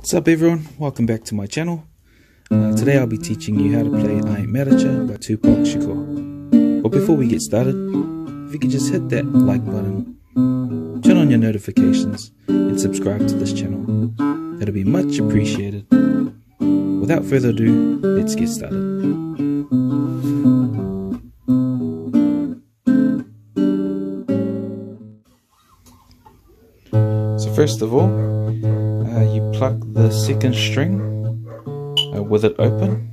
What's up everyone, welcome back to my channel. Today I'll be teaching you how to play Atcha by Tupac Shakur. But before we get started, if you could just hit that like button, turn on your notifications and subscribe to this channel. That'll be much appreciated. Without further ado, let's get started. So first of all, you pluck the second string with it open,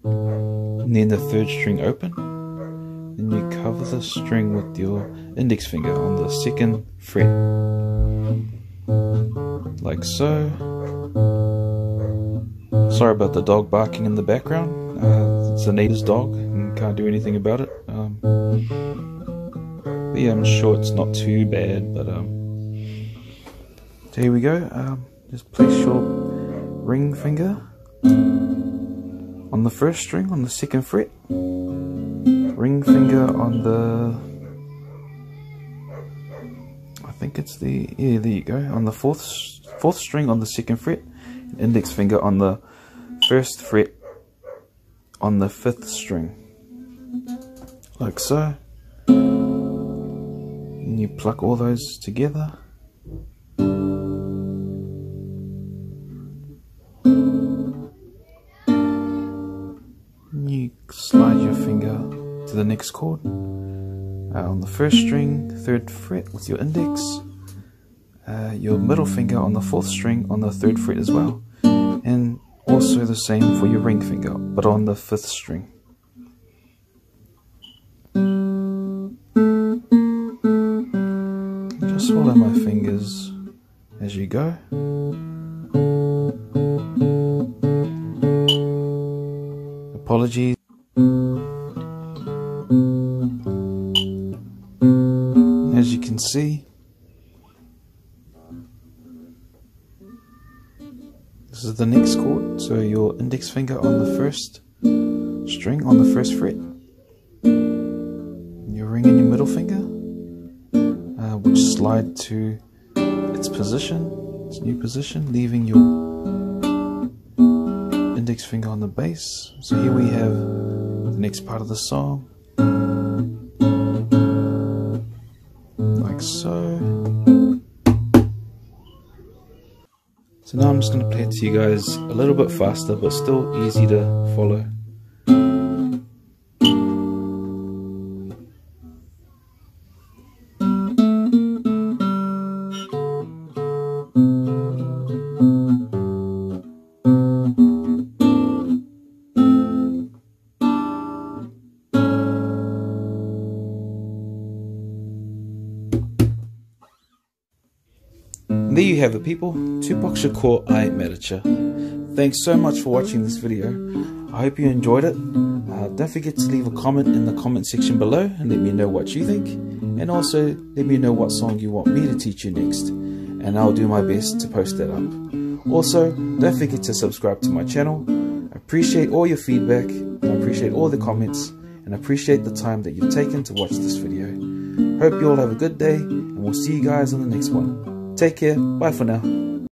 and then the third string open. Then you cover the string with your index finger on the second fret, like so. Sorry about the dog barking in the background. It's the neighbor's dog and can't do anything about it. But yeah, I'm sure it's not too bad, but so here we go. Just place your ring finger on the first string on the second fret, ring finger on the, I think it's the, yeah, there you go, on the fourth string on the second fret, index finger on the first fret on the fifth string, like so. And you pluck all those together. You slide your finger to the next chord on the first string, third fret with your index, your middle finger on the fourth string on the third fret as well, and also the same for your ring finger but on the fifth string. Just follow my fingers as you go. Apologies. As you can see, this is the next chord, so your index finger on the first string on the first fret, your ring and your middle finger, which slide to its position, its new position, leaving your index finger on the bass. So here we have the next part of the song, like so. So now I'm just going to play it to you guys a little bit faster, but still easy to follow. There you have it, people. Tupac Shakur, Atcha. Thanks so much for watching this video. I hope you enjoyed it. Don't forget to leave a comment in the comment section below and let me know what you think. And also let me know what song you want me to teach you next, and I'll do my best to post that up. Also, don't forget to subscribe to my channel. I appreciate all your feedback, I appreciate all the comments, and I appreciate the time that you've taken to watch this video. Hope you all have a good day, and we'll see you guys on the next one. Take care, bye for now.